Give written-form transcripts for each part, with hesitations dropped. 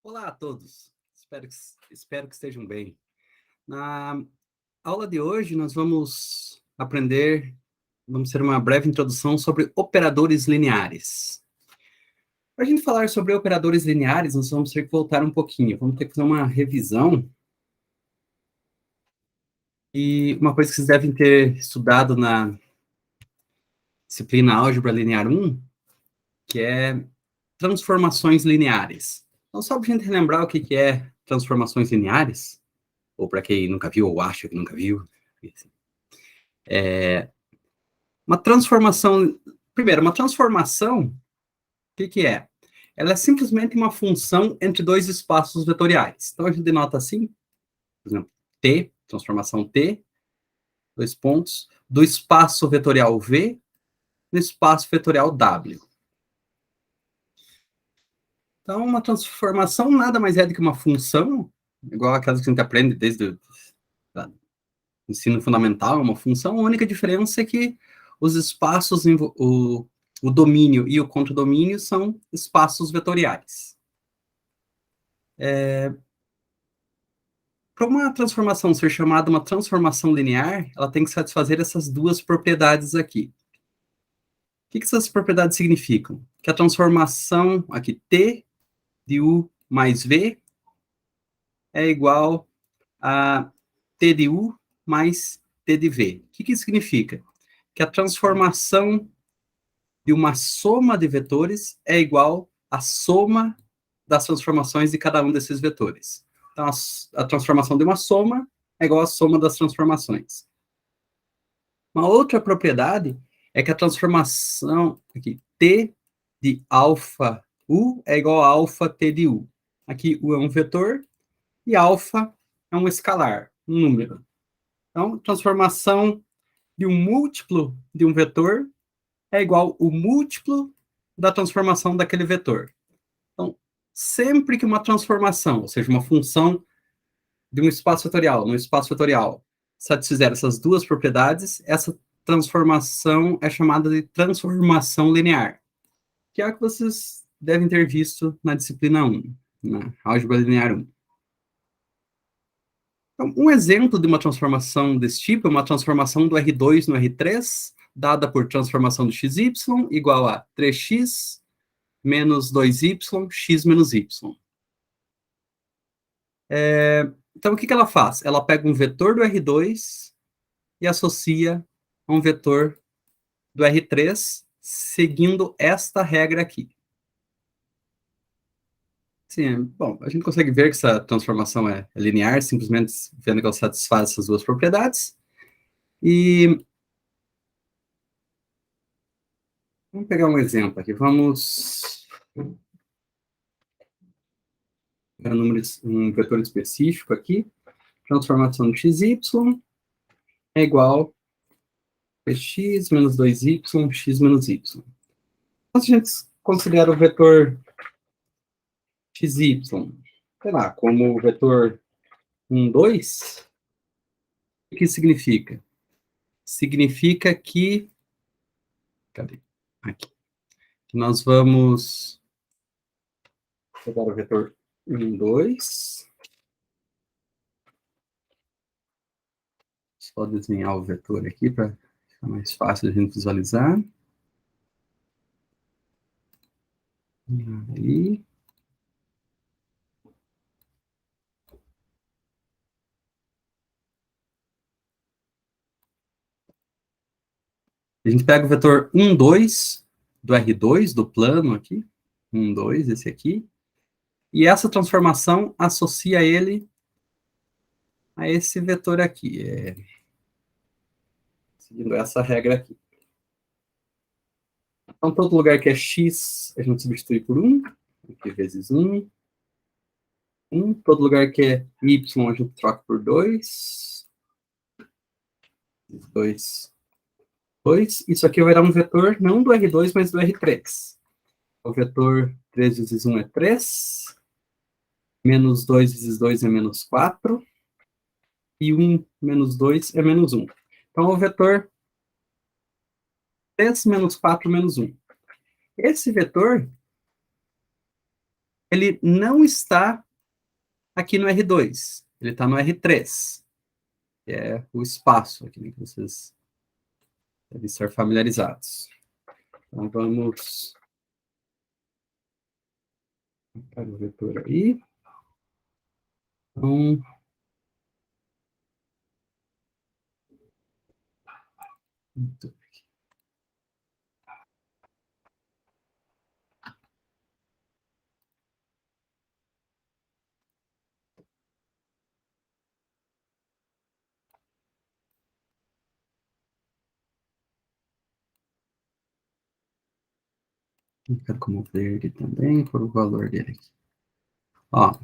Olá a todos, espero que estejam bem. Na aula de hoje, nós vamos ter uma breve introdução sobre operadores lineares. Para a gente falar sobre operadores lineares, nós vamos ter que voltar um pouquinho, vamos ter que fazer uma revisão. E uma coisa que vocês devem ter estudado na disciplina Álgebra Linear 1, que é transformações lineares. Então, só para a gente relembrar o que é transformações lineares, ou para quem nunca viu ou acha que nunca viu. Uma transformação... Primeiro, uma transformação, o que é? Ela é simplesmente uma função entre dois espaços vetoriais. Então, a gente denota assim, por exemplo, T, transformação T, dois pontos, do espaço vetorial V no espaço vetorial W. Então, uma transformação nada mais é do que uma função, igual aquelas que a gente aprende desde o ensino fundamental, uma função. A única diferença é que os espaços, o domínio e o contradomínio são espaços vetoriais. Para uma transformação ser chamada uma transformação linear, ela tem que satisfazer essas duas propriedades aqui. O que essas propriedades significam? Que a transformação aqui, T de U mais V, é igual a T de U mais T de V. O que isso significa? Que a transformação de uma soma de vetores é igual à soma das transformações de cada um desses vetores. Então, a transformação de uma soma é igual à soma das transformações. Uma outra propriedade é que a transformação aqui, T de alfa U é igual a alfa T de U. Aqui U é um vetor e alfa é um escalar, um número. Então, transformação de um múltiplo de um vetor é igual ao múltiplo da transformação daquele vetor. Então, sempre que uma transformação, ou seja, uma função de um espaço vetorial no espaço vetorial, satisfizer essas duas propriedades, essa transformação é chamada de transformação linear, que é a que vocês devem ter visto na disciplina 1, na Álgebra Linear 1. Então, um exemplo de uma transformação desse tipo é uma transformação do R2 no R3, dada por transformação do XY igual a 3x menos 2y, x menos y. Então, o que ela faz? Ela pega um vetor do R2 e associa a um vetor do R3, seguindo esta regra aqui. Sim, bom, a gente consegue ver que essa transformação é linear, simplesmente vendo que ela satisfaz essas duas propriedades. E vamos pegar um exemplo aqui. Vamos pegar um vetor específico aqui. Transformação de xy é igual a x menos 2y, x menos y. Então, se a gente considera o vetor xy, sei lá, como o vetor 1, 2, o que significa? Significa que... Cadê? Aqui. Nós vamos pegar o vetor 1, 2. Só desenhar o vetor aqui para ficar mais fácil de a gente visualizar. Aí. A gente pega o vetor 1, 2 do R2, do plano aqui. 1, 2, esse aqui. E essa transformação associa ele a esse vetor aqui. Seguindo essa regra aqui. Então, todo lugar que é x, a gente substitui por 1. Aqui vezes 1. 1. Todo lugar que é y, a gente troca por 2. 2. 2. Isso aqui vai dar um vetor não do R2, mas do R3. O vetor 3 vezes 1 é 3. Menos 2 vezes 2 é menos 4. E 1 menos 2 é menos 1. Então, o vetor 3 menos 4 menos 1. Esse vetor ele não está aqui no R2, ele está no R3, que é o espaço aqui, né, que vocês devem estar familiarizados. Então, vamos para o vetor aí. Então, fica como verde também, por o valor dele aqui. Ó,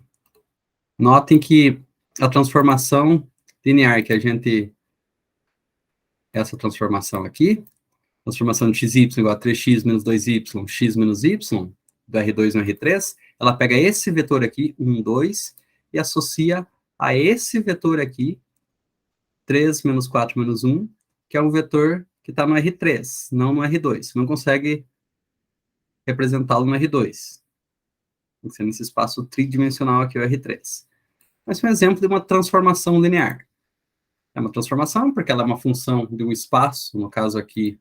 notem que a transformação linear que a gente... Essa transformação aqui, transformação de xy igual a 3x menos 2y, x menos y, do R2 no R3, ela pega esse vetor aqui, 1, 2, e associa a esse vetor aqui, 3 menos 4 menos 1, que é um vetor que está no R3, não no R2. Você não consegue representá-lo no R2. Tem que ser nesse espaço tridimensional aqui, o R3. Mas é um exemplo de uma transformação linear. É uma transformação porque ela é uma função de um espaço, no caso aqui,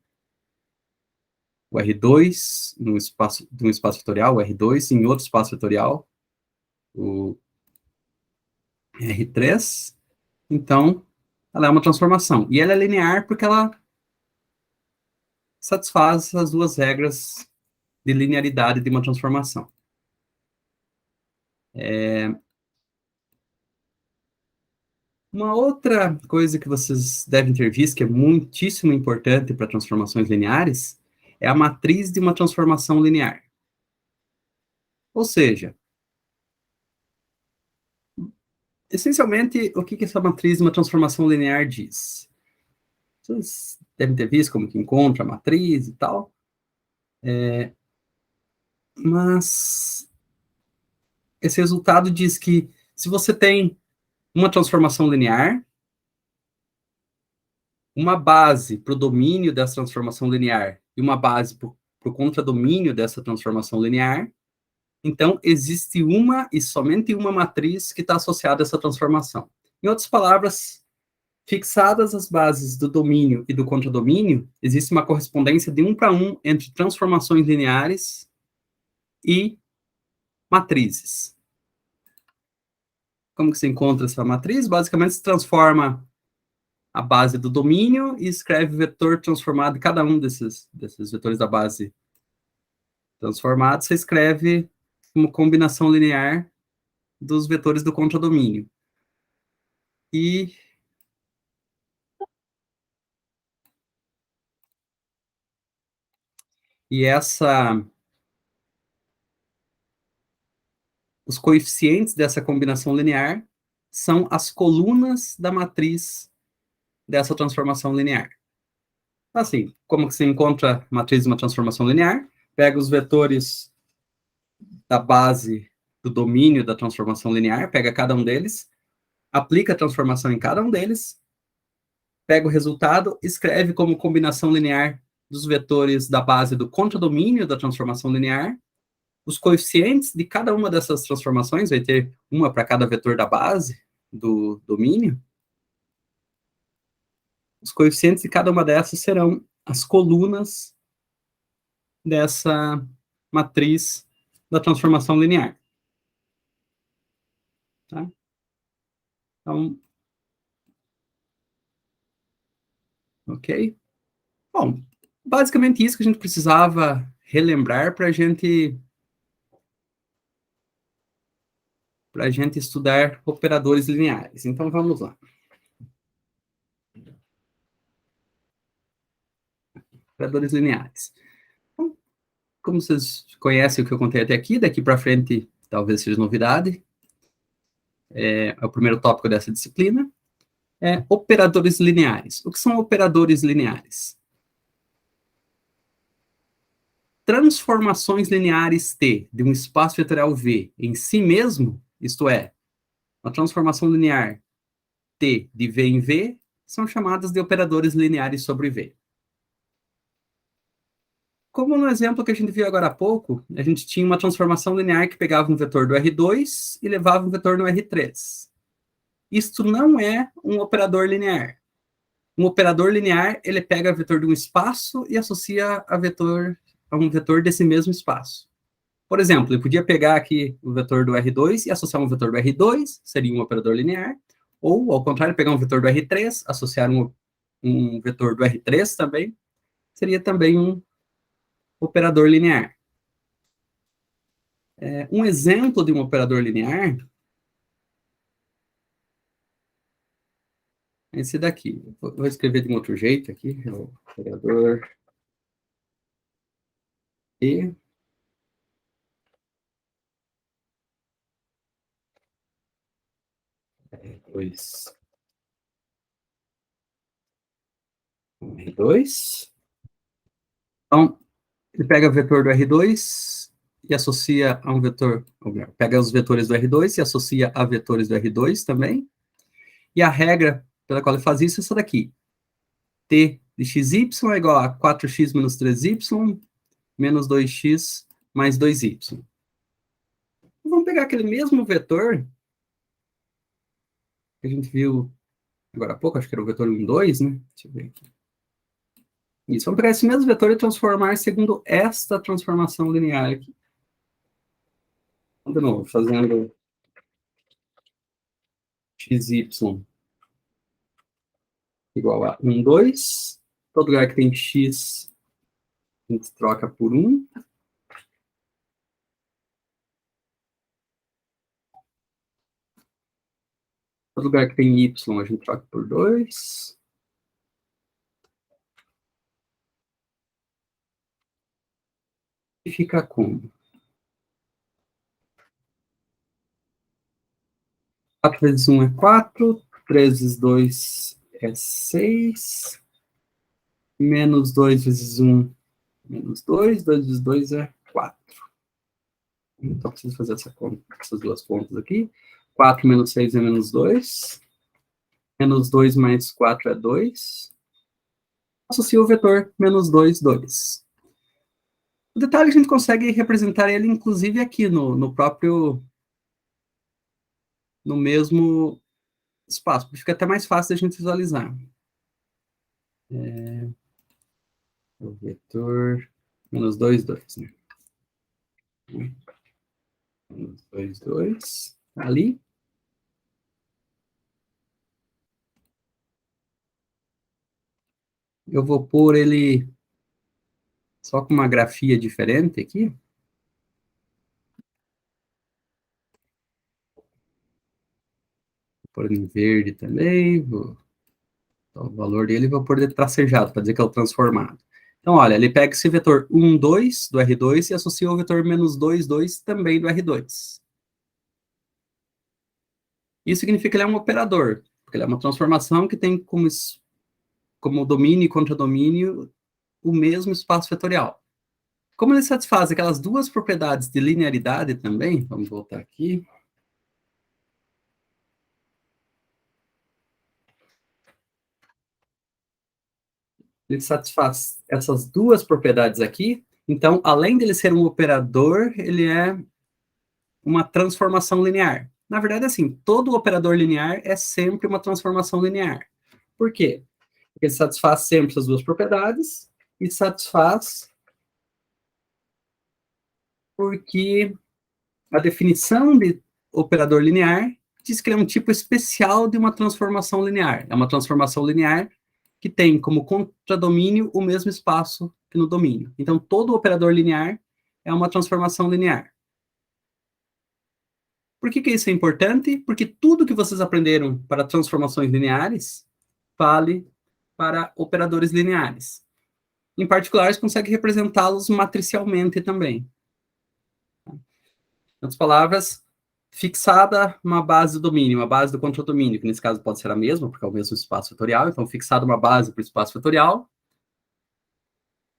o R2, de um espaço vetorial, o R2, em outro espaço vetorial, o R3. Então, ela é uma transformação. E ela é linear porque ela satisfaz as duas regras de linearidade de uma transformação. Uma outra coisa que vocês devem ter visto, que é muitíssimo importante para transformações lineares, é a matriz de uma transformação linear. Ou seja, essencialmente, o que essa matriz de uma transformação linear diz? Vocês devem ter visto como que encontra a matriz e tal, mas esse resultado diz que se você tem uma transformação linear, uma base para o domínio dessa transformação linear e uma base para o contradomínio dessa transformação linear, então existe uma e somente uma matriz que está associada a essa transformação. Em outras palavras, fixadas as bases do domínio e do contradomínio, existe uma correspondência de 1 para 1 entre transformações lineares e matrizes. Como que se encontra essa matriz? Basicamente, se transforma a base do domínio e escreve o vetor transformado em cada um desses vetores da base transformado, você escreve uma combinação linear dos vetores do contradomínio. E os coeficientes dessa combinação linear são as colunas da matriz dessa transformação linear. Assim, como que se encontra a matriz de uma transformação linear? Pega os vetores da base do domínio da transformação linear, pega cada um deles, aplica a transformação em cada um deles, pega o resultado, escreve como combinação linear dos vetores da base do contradomínio da transformação linear, os coeficientes de cada uma dessas transformações, vai ter uma para cada vetor da base do domínio, os coeficientes de cada uma dessas serão as colunas dessa matriz da transformação linear. Tá? Então, ok? Bom, basicamente isso que a gente precisava relembrar para a gente estudar operadores lineares. Então, vamos lá. Operadores lineares. Então, como vocês conhecem o que eu contei até aqui, daqui para frente talvez seja novidade. É o primeiro tópico dessa disciplina. Operadores lineares. O que são operadores lineares? Transformações lineares T de um espaço vetorial V em si mesmo, isto é, uma transformação linear T de V em V, são chamadas de operadores lineares sobre V. Como no exemplo que a gente viu agora há pouco, a gente tinha uma transformação linear que pegava um vetor do R2 e levava um vetor no R3. Isto não é um operador linear. Um operador linear, ele pega o vetor de um espaço e associa a um vetor desse mesmo espaço. Por exemplo, eu podia pegar aqui o vetor do R2 e associar um vetor do R2, seria um operador linear, ou, ao contrário, pegar um vetor do R3, associar um vetor do R3 também, seria também um operador linear. Um exemplo de um operador linear é esse daqui. Vou escrever de um outro jeito aqui, é o operador E. R2. R2. Então, ele pega o vetor do R2 e associa a um vetor, ou melhor, pega os vetores do R2 e associa a vetores do R2 também. E a regra pela qual ele faz isso é essa daqui. T de xy é igual a 4x menos 3y menos 2x mais 2y. Vamos pegar aquele mesmo vetor que a gente viu agora há pouco, acho que era o vetor 1, 2, né? Deixa eu ver aqui. Isso, vamos pegar esse mesmo vetor e transformar segundo esta transformação linear aqui. Então, de novo, fazendo xy igual a 1, 2. Todo lugar que tem x, a gente troca por 1. Todo lugar que tem y, a gente troca por 2. E fica como? 4 vezes 1 é 4, 3 vezes 2 é 6, menos 2 vezes 1, menos 2, 2 vezes 2 é 4. Então, preciso fazer essas duas contas aqui. 4 menos 6 é menos 2. Menos 2 mais 4 é 2. Associo o vetor menos 2, 2. O detalhe, a gente consegue representar ele, inclusive, aqui no próprio, no mesmo espaço. Fica até mais fácil da gente visualizar. O vetor menos 2, 2, né? Menos 2, 2. Ali. Eu vou pôr ele só com uma grafia diferente aqui. Vou pôr ele em verde também. O valor dele vou pôr de tracejado, para dizer que é o transformado. Então, olha, ele pega esse vetor 1, 2 do R2 e associa o vetor menos 2, 2 também do R2. Isso significa que ele é um operador, porque ele é uma transformação que tem como domínio e contradomínio o mesmo espaço vetorial. Como ele satisfaz aquelas duas propriedades de linearidade também, vamos voltar aqui. Ele satisfaz essas duas propriedades aqui, então, além dele ser um operador, ele é uma transformação linear. Na verdade, assim, todo operador linear é sempre uma transformação linear. Por quê? Porque ele satisfaz sempre essas duas propriedades e satisfaz porque a definição de operador linear diz que ele é um tipo especial de uma transformação linear. É uma transformação linear que tem como contradomínio o mesmo espaço que no domínio. Então, todo operador linear é uma transformação linear. Por que isso é importante? Porque tudo que vocês aprenderam para transformações lineares vale para operadores lineares. Em particular, você consegue representá-los matricialmente também. Em outras palavras, fixada uma base do domínio, uma base do contradomínio, que nesse caso pode ser a mesma, porque é o mesmo espaço vetorial, então fixada uma base para o espaço vetorial,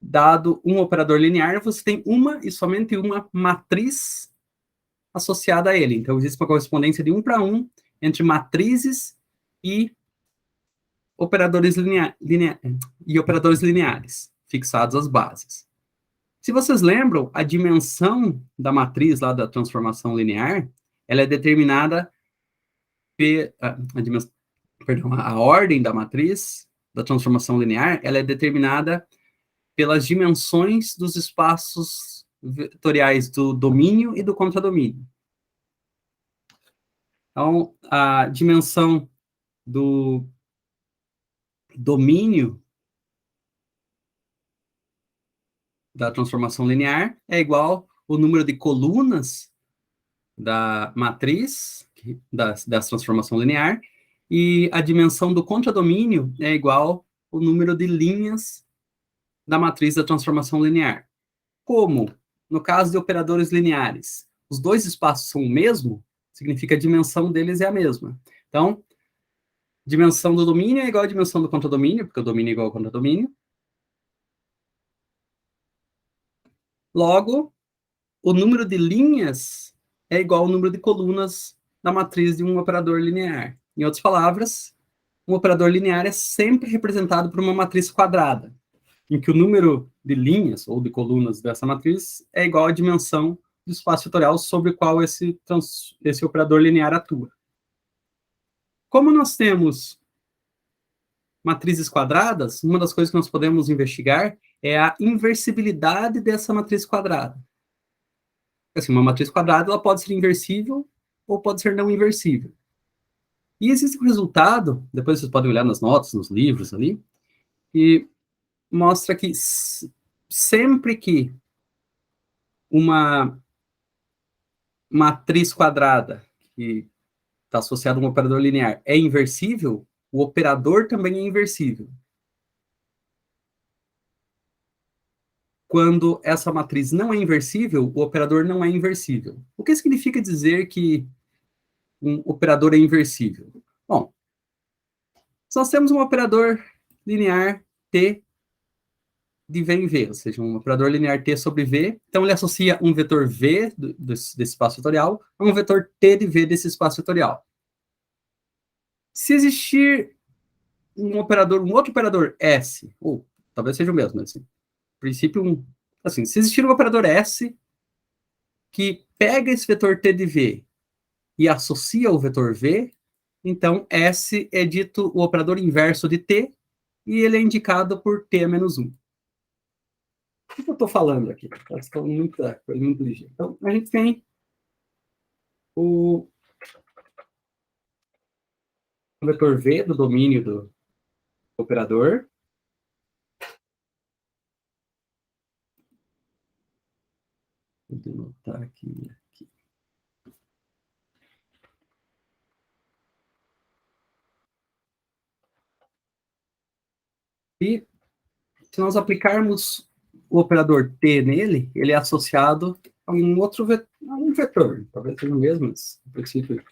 dado um operador linear, você tem uma e somente uma matriz associada a ele. Então, existe uma correspondência de 1 para 1 entre matrizes e operadores lineares, fixados às bases. Se vocês lembram, a dimensão da matriz lá da transformação linear, ela é determinada a ordem da matriz da transformação linear, ela é determinada pelas dimensões dos espaços vetoriais do domínio e do contradomínio. Então, a dimensão do domínio da transformação linear é igual ao número de colunas da matriz da transformação linear, e a dimensão do contradomínio é igual ao número de linhas da matriz da transformação linear. Como, no caso de operadores lineares, os dois espaços são o mesmo, significa a dimensão deles é a mesma. Então, dimensão do domínio é igual à dimensão do contradomínio, porque o domínio é igual ao contradomínio. Logo, o número de linhas é igual ao número de colunas da matriz de um operador linear. Em outras palavras, um operador linear é sempre representado por uma matriz quadrada, em que o número de linhas ou de colunas dessa matriz é igual à dimensão do espaço vetorial sobre o qual esse operador linear atua. Como nós temos matrizes quadradas, uma das coisas que nós podemos investigar é a inversibilidade dessa matriz quadrada. Assim, uma matriz quadrada ela pode ser inversível ou pode ser não inversível. E existe um resultado, depois vocês podem olhar nas notas, nos livros ali, que mostra que sempre que uma matriz quadrada que está associada a um operador linear é inversível, o operador também é inversível. Quando essa matriz não é inversível, o operador não é inversível. O que significa dizer que um operador é inversível? Bom, se nós temos um operador linear T de V em V, ou seja, um operador linear T sobre V, então ele associa um vetor V desse espaço vetorial a um vetor T de V desse espaço vetorial. Se existir um outro operador S, ou talvez seja o mesmo, assim, princípio, assim, se existir um operador S que pega esse vetor T de V e associa ao vetor V, então S é dito o operador inverso de T, e ele é indicado por T a menos 1. O que eu estou falando aqui? Estou muito ligeiro. Então, a gente tem o vetor V do domínio do operador. Vou denotar aqui. E se nós aplicarmos o operador T nele, ele é associado a um outro vetor, talvez seja o mesmo, mas no princípio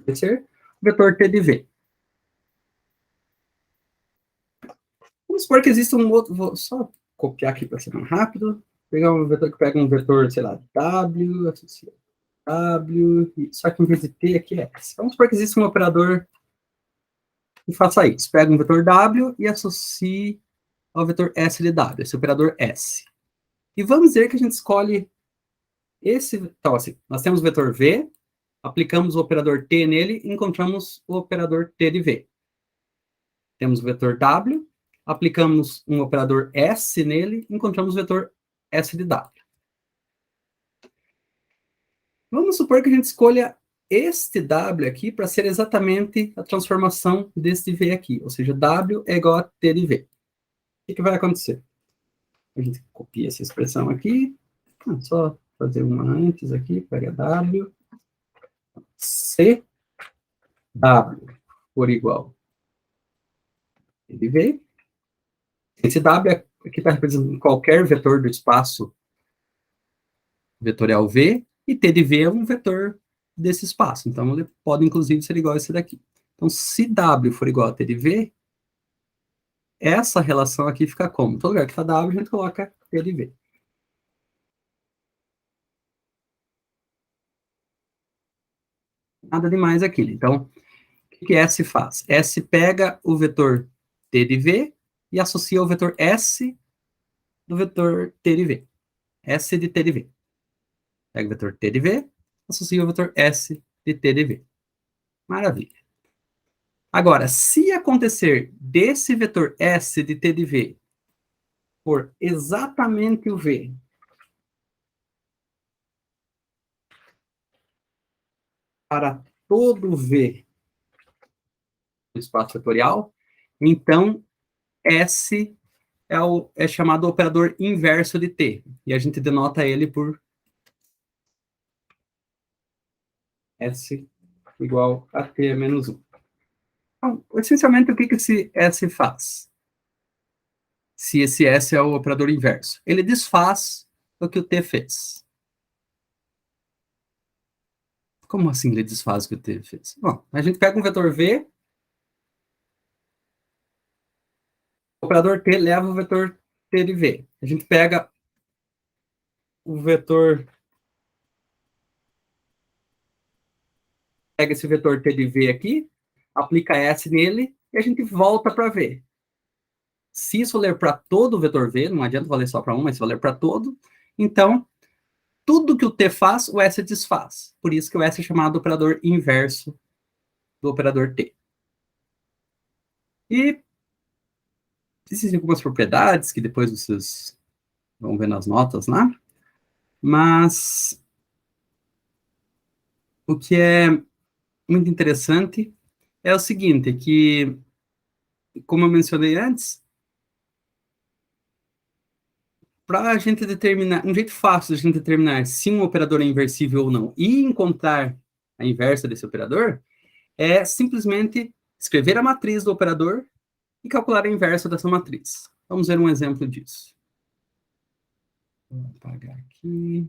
vai ser o vetor T de V. Vamos supor que exista um outro, vou só copiar aqui para ser mais rápido, pegar um vetor que pega um vetor, sei lá, W, associa W, só que em vez de T aqui é S. Vamos supor que existe um operador que faça isso, pega um vetor W e associe ao vetor S de W, esse operador S. E vamos dizer que a gente escolhe esse, então assim, nós temos o vetor V, aplicamos o operador T nele e encontramos o operador T de V. Temos o vetor W, aplicamos um operador S nele e encontramos o vetor S de W. Vamos supor que a gente escolha este W aqui para ser exatamente a transformação deste V aqui, ou seja, W é igual a T de V. O que vai acontecer? A gente copia essa expressão aqui, só fazer uma antes aqui, pega W, C, W por igual a T de V. Esse W aqui está representando qualquer vetor do espaço vetorial V, e T de V é um vetor desse espaço, então ele pode inclusive ser igual a esse daqui. Então, se W for igual a T de V, essa relação aqui fica como? Todo lugar que está W, a gente coloca T de V. Nada demais aqui. Então, o que S faz? S pega o vetor T de V e associa ao vetor S do vetor T de V. S de T de V. Pega o vetor T de V, associa o vetor S de T de V. Maravilha. Agora, se acontecer desse vetor S de T de V por exatamente o V para todo V do espaço vetorial, então S é chamado operador inverso de T, e a gente denota ele por S igual a T menos 1. Então, essencialmente, o que esse S faz? Se esse S é o operador inverso. Ele desfaz o que o T fez. Como assim ele desfaz o que o T fez? Bom, a gente pega um vetor V, o operador T leva o vetor T de V. A gente pega o vetor, pega esse vetor T de V aqui, aplica S nele, e a gente volta para V. Se isso valer para todo o vetor V, não adianta valer só para um, mas se valer para todo, então, tudo que o T faz, o S desfaz. Por isso que o S é chamado operador inverso do operador T. E existem algumas propriedades que depois vocês vão ver nas notas lá, mas o que é muito interessante é o seguinte, que, como eu mencionei antes, para a gente determinar, um jeito fácil de a gente determinar se um operador é inversível ou não e encontrar a inversa desse operador é simplesmente escrever a matriz do operador e calcular a inversa dessa matriz. Vamos ver um exemplo disso. Vou apagar aqui.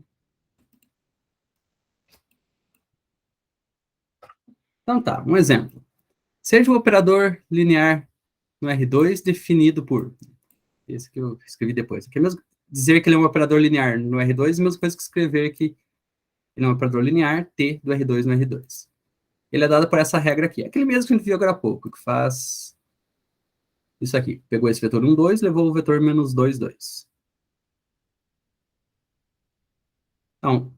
Então tá, um exemplo. Seja o operador linear no R2 definido por... Esse que eu escrevi depois. Aqui é mesmo dizer que ele é um operador linear no R2, a mesma coisa que escrever que ele é um operador linear T do R2 no R2. Ele é dado por essa regra aqui. Aquele mesmo que a gente viu agora há pouco, que faz isso aqui. Pegou esse vetor 1, 2, levou o vetor menos 2, 2. Então,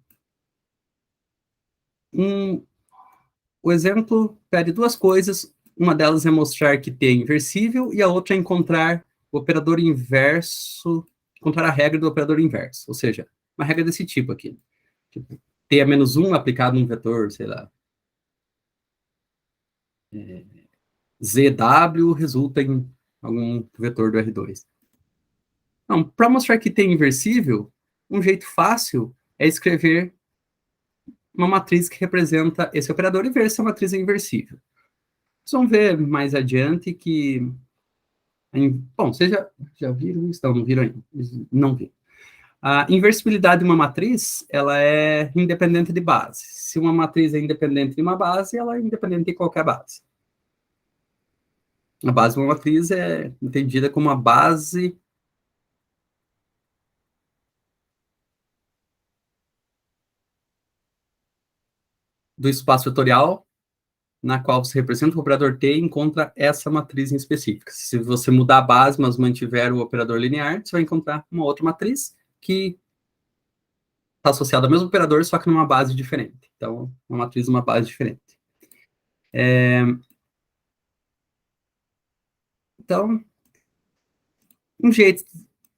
o exemplo pede duas coisas. Uma delas é mostrar que T é inversível e a outra é encontrar o operador inverso, encontrar a regra do operador inverso. Ou seja, uma regra desse tipo aqui. Tipo, T é menos 1 aplicado num vetor, sei lá, ZW resulta em algum vetor do R2. Então, para mostrar que T é inversível, um jeito fácil é escrever uma matriz que representa esse operador e ver se a matriz é inversível. Vocês vão ver mais adiante que... Bom, vocês já viram isso? Não viram ainda? Não viram. A inversibilidade de uma matriz, ela é independente de base. Se uma matriz é independente de uma base, ela é independente de qualquer base. A base de uma matriz é entendida como a base do espaço vetorial na qual você representa o operador T e encontra essa matriz em específica. Se você mudar a base, mas mantiver o operador linear, você vai encontrar uma outra matriz que está associada ao mesmo operador, só que numa base diferente. Então, uma matriz numa base diferente. Então, um jeito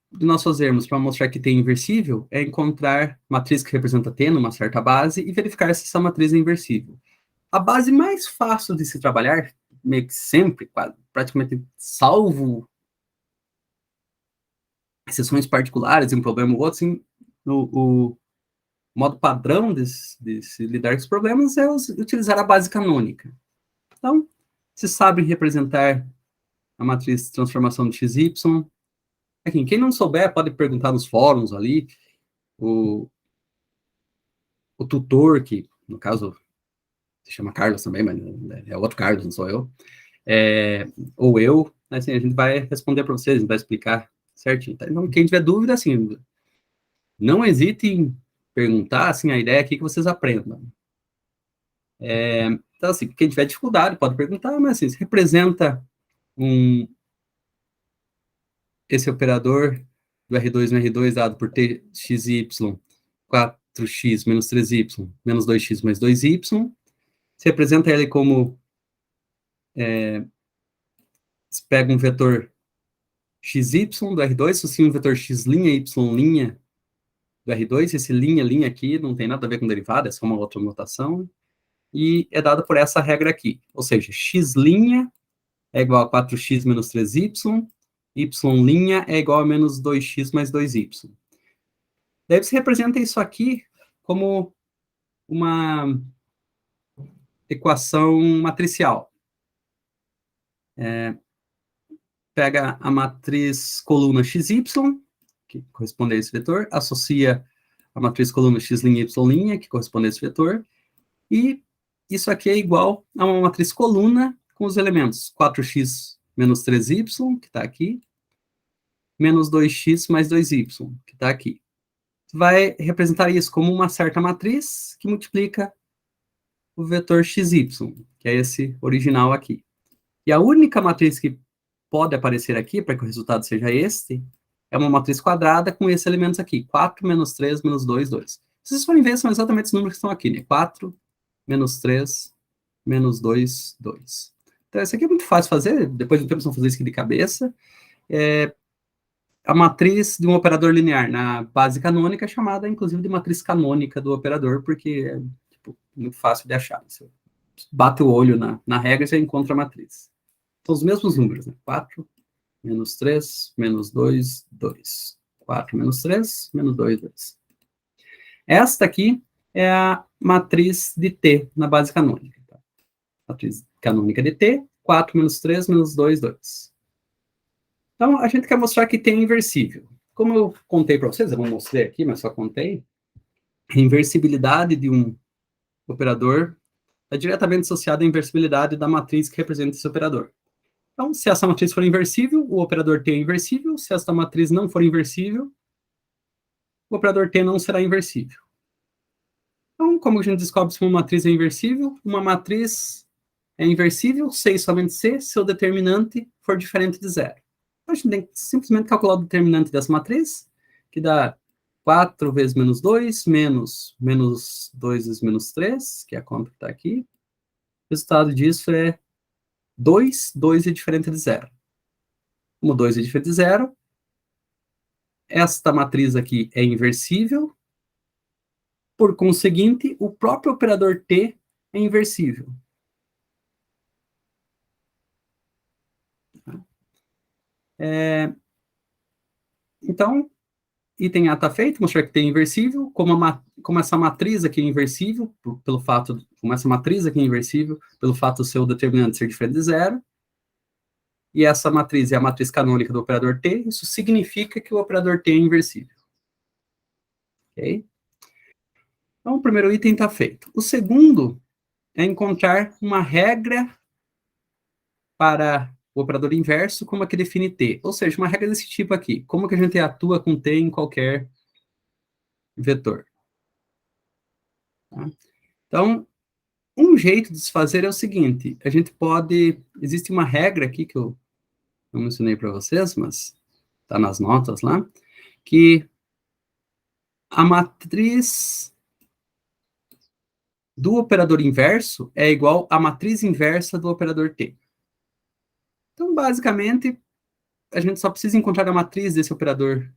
de nós fazermos para mostrar que T é inversível é encontrar matriz que representa T numa certa base e verificar se essa matriz é inversível. A base mais fácil de se trabalhar, meio que sempre, praticamente salvo exceções particulares, um problema ou outro, assim, o modo padrão de se lidar com os problemas é utilizar a base canônica. Então, se sabe representar a matriz de transformação de XY. Aqui, quem não souber pode perguntar nos fóruns ali, o tutor, que no caso se chama Carlos também, mas é outro Carlos, não sou eu, ou eu, assim, a gente vai responder para vocês, vai explicar certinho. Tá? Então, quem tiver dúvida, assim, não hesite em perguntar, assim, a ideia aqui que vocês aprendam. Então, assim, quem tiver dificuldade pode perguntar, mas assim, se representa esse operador do R2 no R2 dado por txy, 4x menos 3y, menos 2x mais 2y. Você representa ele como... você pega um vetor xy do R2, associa um vetor x', y' do R2, esse linha aqui não tem nada a ver com derivada, é só uma outra notação, e é dado por essa regra aqui, ou seja, x' é igual a 4x menos 3y, y' é igual a menos 2x mais 2y. Daí você representa isso aqui como uma equação matricial. Pega a matriz coluna xy, que corresponde a esse vetor, associa a matriz coluna x', y', que corresponde a esse vetor, e isso aqui é igual a uma matriz coluna com os elementos 4x menos 3y, que está aqui, menos 2x mais 2y, que está aqui. Vai representar isso como uma certa matriz que multiplica o vetor xy, que é esse original aqui. E a única matriz que pode aparecer aqui, para que o resultado seja este, é uma matriz quadrada com esses elementos aqui, 4, menos 3, menos 2, 2. Se vocês forem ver, são exatamente os números que estão aqui, né? 4, menos 3, menos 2, 2. Então, isso aqui é muito fácil fazer, depois de um tempo vocês vão fazer isso aqui de cabeça. A matriz de um operador linear na base canônica é chamada, inclusive, de matriz canônica do operador, porque é muito fácil de achar. Você bate o olho na regra e você encontra a matriz. São os mesmos números, né? 4, menos 3, menos 2, 2. 4 menos 3, menos 2, 2. Esta aqui é a matriz de T na base canônica. Tá? Matriz canônica de T, 4 menos 3, menos 2, 2. Então, a gente quer mostrar que T é inversível. Como eu contei para vocês, eu não mostrei aqui, mas só contei, a inversibilidade de um operador é diretamente associada à inversibilidade da matriz que representa esse operador. Então, se essa matriz for inversível, o operador T é inversível. Se essa matriz não for inversível, o operador T não será inversível. Então, como a gente descobre se uma matriz é inversível? Uma matriz é inversível se e somente se o determinante for diferente de zero. Então, a gente tem que simplesmente calcular o determinante dessa matriz, que dá 4 vezes menos 2, menos 2 vezes menos 3, que é a conta que está aqui. O resultado disso é 2, 2 é diferente de zero. Como 2 é diferente de zero, esta matriz aqui é inversível, por conseguinte, o próprio operador T é inversível. Então, item A está feito, mostrar que T é inversível, como essa matriz aqui é inversível, como essa matriz aqui é inversível, pelo fato do seu determinante ser diferente de zero, e essa matriz é a matriz canônica do operador T, isso significa que o operador T é inversível. Ok? Então, o primeiro item está feito. O segundo é encontrar uma regra para o operador inverso, como é que define T. Ou seja, uma regra desse tipo aqui. Como que a gente atua com T em qualquer vetor. Tá? Então, um jeito de se fazer é o seguinte, a gente pode... Existe uma regra aqui que eu não mencionei para vocês, mas está nas notas lá, que a matriz do operador inverso é igual à matriz inversa do operador T. Então, basicamente, a gente só precisa encontrar a matriz desse operador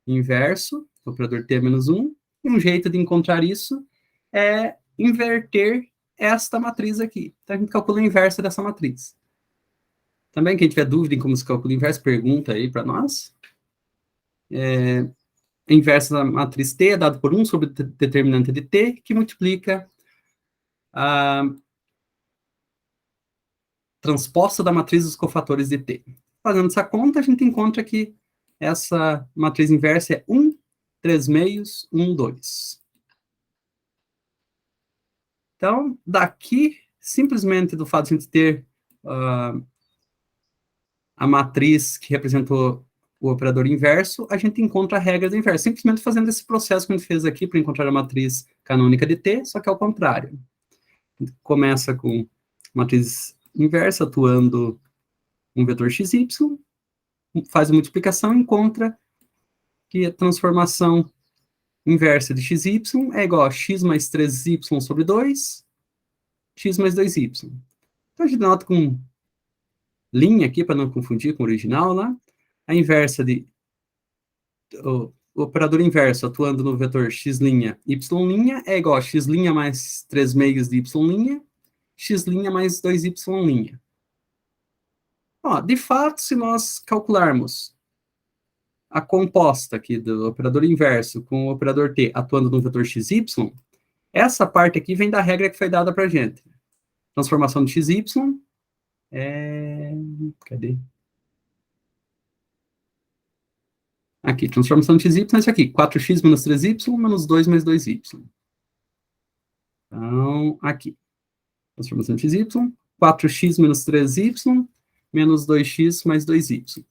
inverso, operador T menos 1, e um jeito de encontrar isso é inverter esta matriz aqui. Então, a gente calcula a inversa dessa matriz. Também, quem tiver dúvida em como se calcula a inversa, pergunta aí para nós. A inversa da matriz T é dado por 1 sobre o determinante de T, que multiplica a transposta da matriz dos cofatores de T. Fazendo essa conta, a gente encontra que essa matriz inversa é 1, 3 meios, 1, 2. Então, daqui, simplesmente do fato de a gente ter a matriz que representou o operador inverso, a gente encontra a regra do inverso, simplesmente fazendo esse processo que a gente fez aqui para encontrar a matriz canônica de T, só que ao contrário. A gente começa com matriz inversa, atuando um vetor xy, faz a multiplicação e encontra que a transformação inversa de xy é igual a x mais 3y sobre 2, x mais 2y. Então, a gente nota com linha aqui, para não confundir com o original lá, a inversa de... O operador inverso atuando no vetor x', y' é igual a x' mais 3 meios de y', x' mais 2y'. Ó, de fato, se nós calcularmos a composta aqui do operador inverso com o operador t atuando no vetor xy, essa parte aqui vem da regra que foi dada para a gente. Transformação de xy é... Cadê? Aqui, transformação de xy é isso aqui. 4x menos 3y menos 2 mais 2y. Então, aqui. Transformação de xy, 4x menos 3y menos 2x mais 2y.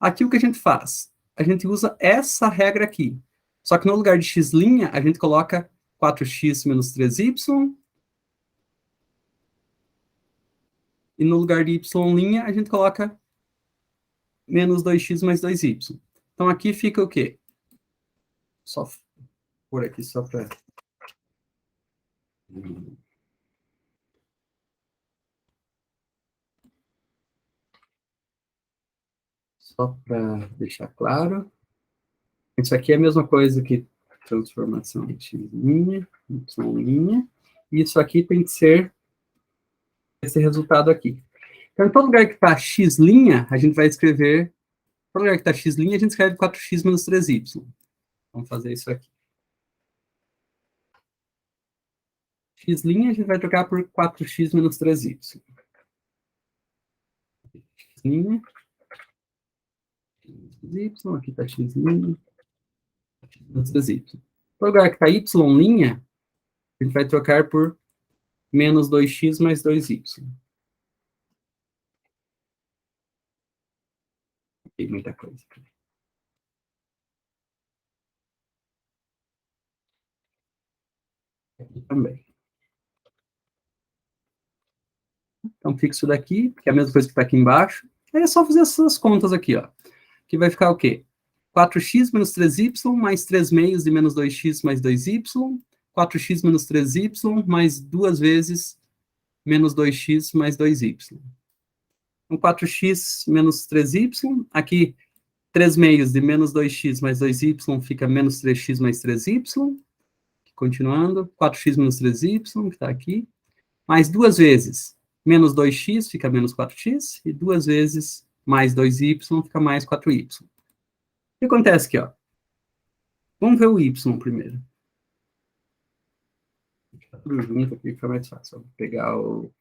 Aqui o que a gente faz? A gente usa essa regra aqui. Só que no lugar de x', a gente coloca 4x menos 3y. E no lugar de y', a gente coloca menos 2x mais 2y. Então, aqui fica o quê? Só por aqui, só para... Só para deixar claro. Isso aqui é a mesma coisa que transformação de x', y'. E isso aqui tem que ser esse resultado aqui. Então, em todo lugar que está x', a gente vai escrever... Em todo lugar que está x', a gente escreve 4x menos 3y. Vamos fazer isso aqui. X' a gente vai trocar por 4x menos 3y. X', y, aqui está x', menos 3y. No lugar que está y', a gente vai trocar por menos 2x mais 2y. Tem muita coisa. Aqui também. Então, fixo daqui, que é a mesma coisa que está aqui embaixo. Aí é só fazer essas contas aqui, ó. Que vai ficar o quê? 4x menos 3y mais 3 meios de menos 2x mais 2y. 4x menos 3y mais 2 vezes menos 2x mais 2y. Então, 4x menos 3y. Aqui, 3 meios de menos 2x mais 2y fica menos 3x mais 3y. Continuando. 4x menos 3y, que está aqui. Mais 2 vezes menos 2x fica menos 4x, e 2 vezes mais 2y fica mais 4y. O que acontece aqui, ó? Vamos ver o y primeiro. Tá tudo junto aqui, fica mais fácil. Vou pegar o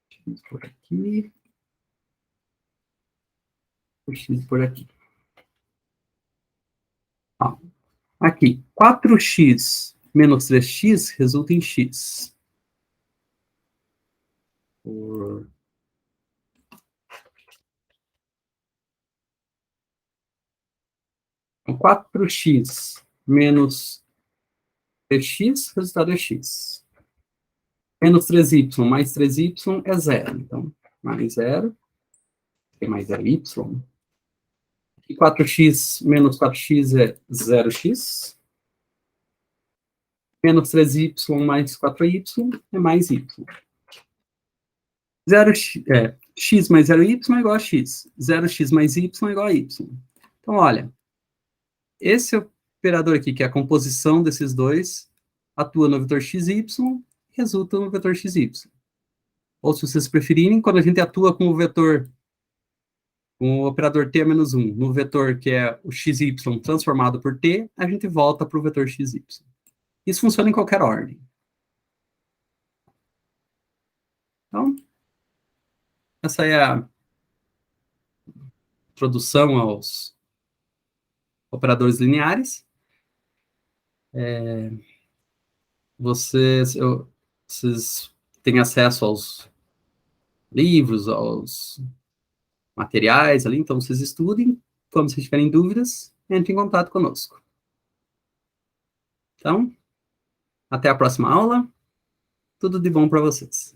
x por aqui, o x por aqui. Ó, aqui, 4x menos 3x resulta em x. Por... Então, 4x menos 3x, resultado é x. Menos 3y mais 3y é 0. Então, mais 0. Tem mais 0y. E 4x menos 4x é 0x. Menos 3y mais 4y é mais y. 0x, x mais 0y é igual a x. 0x mais y é igual a y. Então, olha, esse operador aqui, que é a composição desses dois, atua no vetor xy, resulta no vetor xy. Ou, se vocês preferirem, quando a gente atua com o vetor, com o operador t menos 1, no vetor que é o xy transformado por t, a gente volta para o vetor xy. Isso funciona em qualquer ordem. Então, essa é a introdução aos operadores lineares. Vocês têm acesso aos livros, aos materiais ali, então vocês estudem. Quando vocês tiverem dúvidas, entrem em contato conosco. Então, até a próxima aula. Tudo de bom para vocês.